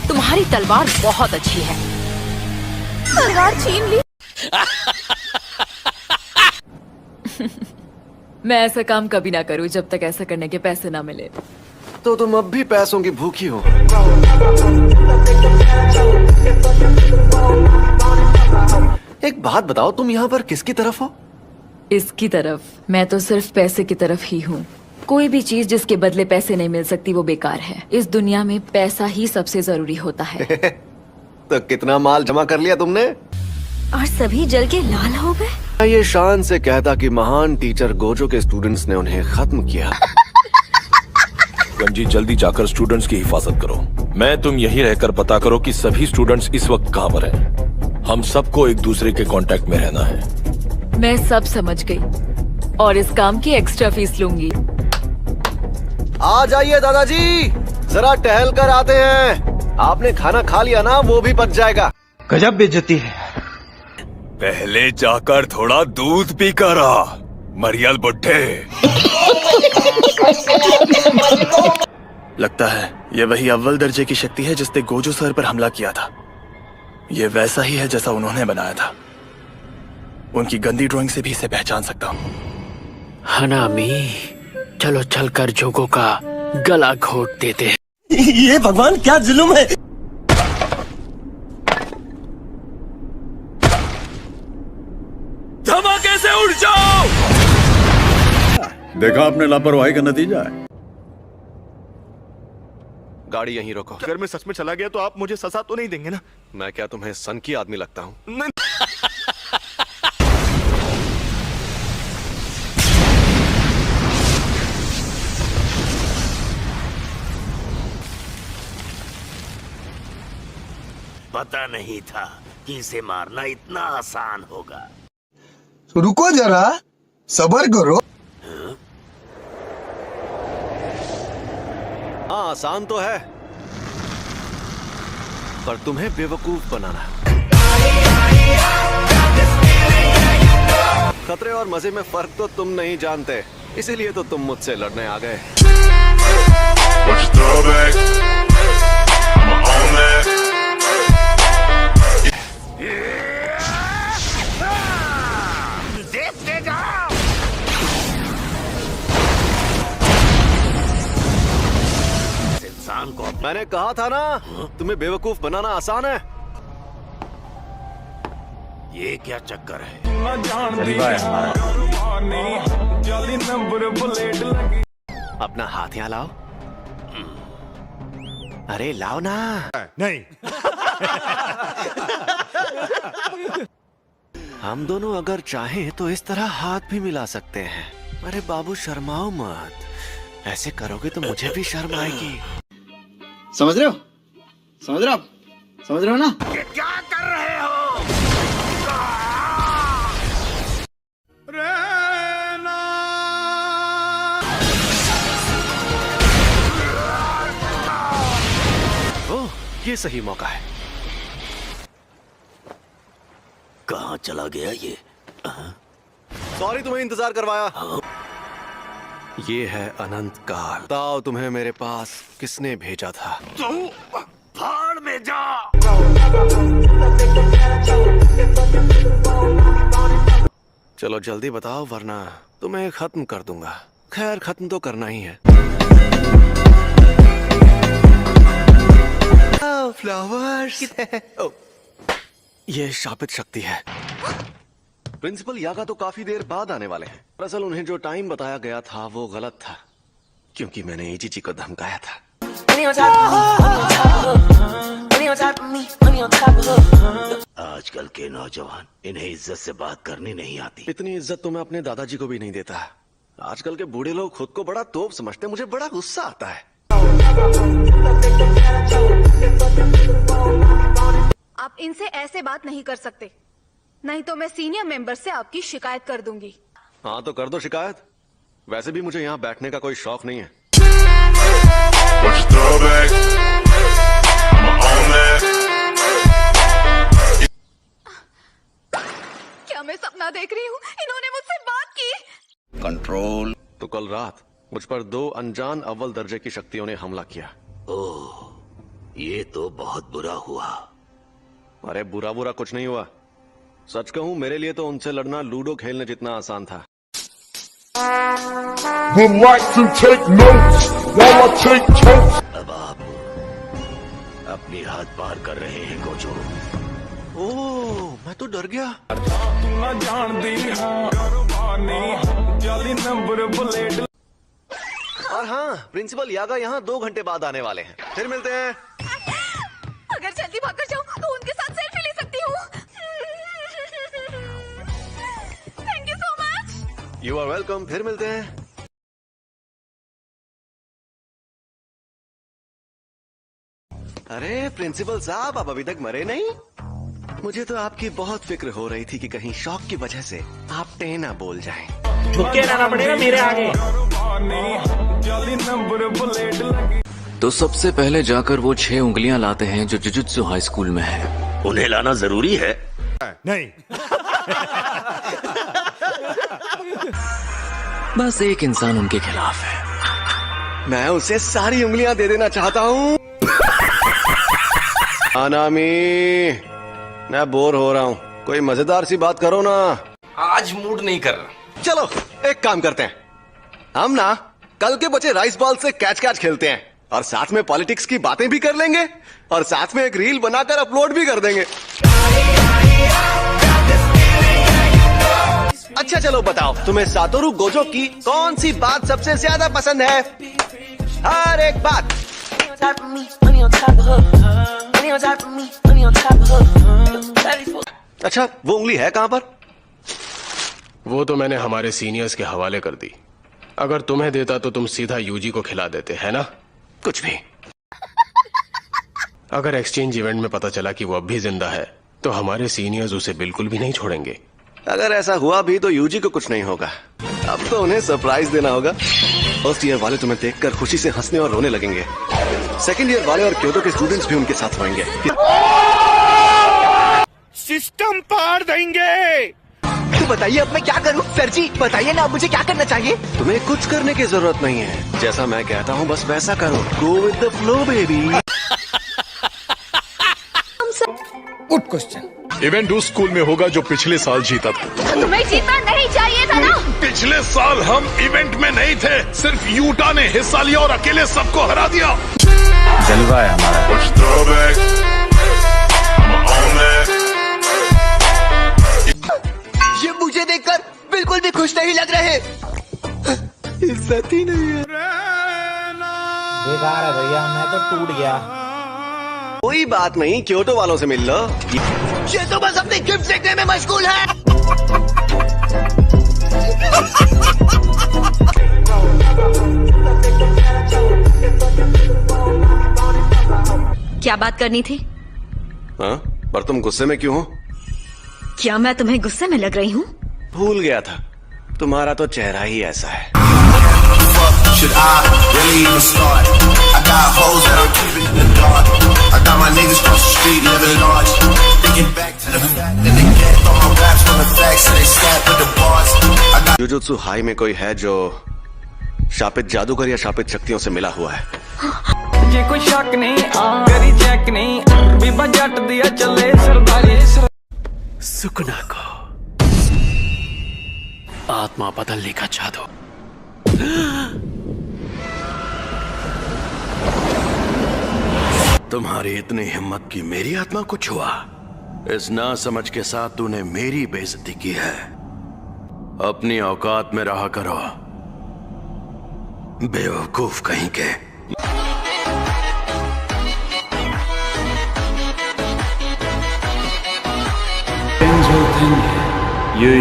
तुम्हारी तलवार बहुत अच्छी है। तलवार छीन ली। मैं ऐसा काम कभी ना करूं जब तक ऐसा करने के पैसे ना मिले। तो तुम अब भी पैसों की भूखी हो। एक बात बताओ, तुम यहाँ पर किसकी तरफ हो? इसकी तरफ। मैं तो सिर्फ पैसे की तरफ ही हूँ। कोई भी चीज जिसके बदले पैसे नहीं मिल सकती वो बेकार है। इस दुनिया में पैसा ही सबसे जरूरी होता है। तो कितना माल जमा कर लिया तुमने? और सभी जल के लाल हो गए। मैं ये शान से कहता कि महान टीचर गोजो के स्टूडेंट्स ने उन्हें खत्म किया। गंजी, जल्दी जाकर स्टूडेंट्स की हिफाजत करो। मैं तुम यहीं रहकर पता करो कि सभी स्टूडेंट्स इस वक्त कहाँ पर हैं। हम सबको एक दूसरे के कांटेक्ट में रहना है। मैं सब समझ गई और इस काम की एक्स्ट्रा फीस लूंगी। आ जाइए दादाजी, जरा टहल कर आते हैं। आपने खाना खा लिया ना, वो भी पच जाएगा। गजब बेइज्जती है। पहले जाकर थोड़ा दूध पी कर आ, मरियल बुड्ढे। लगता है ये वही अव्वल दर्जे की शक्ति है जिसने गोजो सर पर हमला किया था। ये वैसा ही है जैसा उन्होंने बनाया था। उनकी गंदी ड्राइंग से भी इसे पहचान सकता हूँ। हनामी, चलो चलकर जोगो का गला घोट देते हैं। ये भगवान क्या जुल्म है। धमाके से उड़ जाओ। देखा आपने लापरवाही का नतीजा है। गाड़ी यहीं रोको। अगर मैं सच में चला गया तो आप मुझे सजा तो नहीं देंगे ना? मैं क्या तुम्हें सन की आदमी लगता हूँ? नहीं। पता नहीं था कि इसे मारना इतना आसान होगा। रुको जरा, सब्र करो। हाँ, आसान तो है, पर तुम्हें बेवकूफ बनाना है। खतरे और मजे में फर्क तो तुम नहीं जानते, इसीलिए तो तुम मुझसे लड़ने आ गए। देखते जाओ। इंसान को मैंने कहा था ना, तुम्हें बेवकूफ बनाना आसान है। ये क्या चक्कर है? अपना हाथ यहाँ लाओ। अरे लाओ ना। नहीं। हम दोनों अगर चाहें तो इस तरह हाथ भी मिला सकते हैं। अरे बाबू, शर्माओ मत। ऐसे करोगे तो मुझे भी शर्म आएगी। समझ रहे हो? समझ रहे हो? समझ रहे हो ना? ये क्या कर रहे हो? ओह, ये सही मौका है। कहाँ चला गया ये? सॉरी तुम्हें इंतजार करवाया। ये है अनंत काल। बताओ, तुम्हें मेरे पास किसने भेजा था? तू भाड़ में जा। चलो जल्दी बताओ, वरना तुम्हें खत्म कर दूंगा। खैर, खत्म तो करना ही है। फ्लावर्स। ये शापित शक्ति है। प्रिंसिपल यागा तो काफी देर बाद आने वाले हैं। दरअसल उन्हें जो टाइम बताया गया था वो गलत था, क्योंकि मैंने एजीजी को धमकाया था। आजकल के नौजवान, इन्हें इज्जत से बात करनी नहीं आती। इतनी इज्जत तो मैं अपने दादाजी को भी नहीं देता। आजकल के बूढ़े लोग खुद को बड़ा तोप समझते, मुझे बड़ा गुस्सा आता है। आप इनसे ऐसे बात नहीं कर सकते, नहीं तो मैं सीनियर मेंबर से आपकी शिकायत कर दूंगी। हाँ तो कर दो शिकायत। वैसे भी मुझे यहाँ बैठने का कोई शौक नहीं है। क्या मैं सपना देख रही हूँ? इन्होंने मुझसे बात की। कंट्रोल। तो कल रात मुझ पर 2 अनजान अव्वल दर्जे की शक्तियों ने हमला किया। ओह, ये तो बहुत बुरा हुआ। अरे बुरा बुरा कुछ नहीं हुआ। सच कहूं, मेरे लिए तो उनसे लड़ना लूडो खेलने जितना आसान था। अब आप अपनी हद पार कर रहे हैं गोजो। ओह, मैं तो डर गया। और हाँ, प्रिंसिपल यागा यहाँ 2 घंटे बाद आने वाले हैं। फिर मिलते हैं। अगर जल्दी भाग कर जाऊं तो उनके साथ सेल्फी ले सकती हूँ। Thank you so much. You are welcome. फिर मिलते हैं। अरे प्रिंसिपल साहब, आप अभी तक मरे नहीं? मुझे तो आपकी बहुत फिक्र हो रही थी कि कहीं शौक की वजह से आप टेना बोल जाएं। झुके रहना पड़ेगा मेरे आगे। तो सबसे पहले जाकर वो 6 उंगलियां लाते हैं जो जुजुत्सु हाई स्कूल में है। उन्हें लाना जरूरी है? नहीं। बस एक इंसान उनके खिलाफ है। मैं उसे सारी उंगलियां दे देना चाहता हूँ। अनामी, मैं बोर हो रहा हूँ। कोई मजेदार सी बात करो ना। आज मूड नहीं कर रहा। चलो एक काम करते हैं, हम ना कल के बचे राइस बॉल से कैच कैच खेलते हैं और साथ में पॉलिटिक्स की बातें भी कर लेंगे और साथ में एक रील बनाकर अपलोड भी कर देंगे। अच्छा चलो बताओ, तुम्हें सातोरु गोजो की कौन सी बात सबसे ज्यादा पसंद है? हर एक बात। अच्छा, वो उंगली है कहाँ पर? वो तो मैंने हमारे सीनियर्स के हवाले कर दी। अगर तुम्हें देता तो तुम सीधा यूजी को खिला देते, है ना? कुछ भी। अगर एक्सचेंज इवेंट में पता चला कि वो अब भी जिंदा है तो हमारे सीनियर्स उसे बिल्कुल भी नहीं छोड़ेंगे। अगर ऐसा हुआ भी तो यूजी को कुछ नहीं होगा। अब तो उन्हें सरप्राइज देना होगा। फर्स्ट ईयर वाले तुम्हें देखकर खुशी से हंसने और रोने लगेंगे। सेकंड ईयर वाले और क्योटो के स्टूडेंट्स भी उनके साथ होंगे। सिस्टम पार देंगे। तो बताइए अब मैं क्या करूं? सर जी बताइए ना, मुझे क्या करना चाहिए? तुम्हें कुछ करने की जरूरत नहीं है। जैसा मैं कहता हूँ बस वैसा करो। Go with the flow baby. Good question. Event उस स्कूल में होगा जो पिछले साल जीता था। तुम्हें जीतना नहीं चाहिए था ना। पिछले साल हम इवेंट में नहीं थे, सिर्फ यूटा ने हिस्सा लिया और अकेले सबको हरा दिया। जलवा है हमारा। ये मुझे देखकर बिल्कुल भी खुश नहीं लग रहे। इज्जत ही नहीं है। बेकार है भैया, मैं तो टूट गया। कोई बात नहीं, क्योटो वालों से मिल लो। ये तो बस अपने गिफ्ट देखने में मशगूल है। क्या बात करनी थी? हाँ, पर तुम गुस्से में क्यों हो? क्या मैं तुम्हें गुस्से में लग रही हूँ? भूल गया था, तुम्हारा तो चेहरा ही ऐसा है। जुजुत्सु हाई में कोई है जो शापित जादूगर या शापित शक्तियों से मिला हुआ है? ये कोई शक नहीं, तेरी चेक नहीं, बीबा जट दिया चले सरदारी। सुकना को आत्मा बदलने का जादू। तुम्हारी इतनी हिम्मत की मेरी आत्मा को छुआ। इस नासमझ के साथ तूने मेरी बेइज्जती की है। अपनी औकात में रहा करो, बेवकूफ कहीं के। ये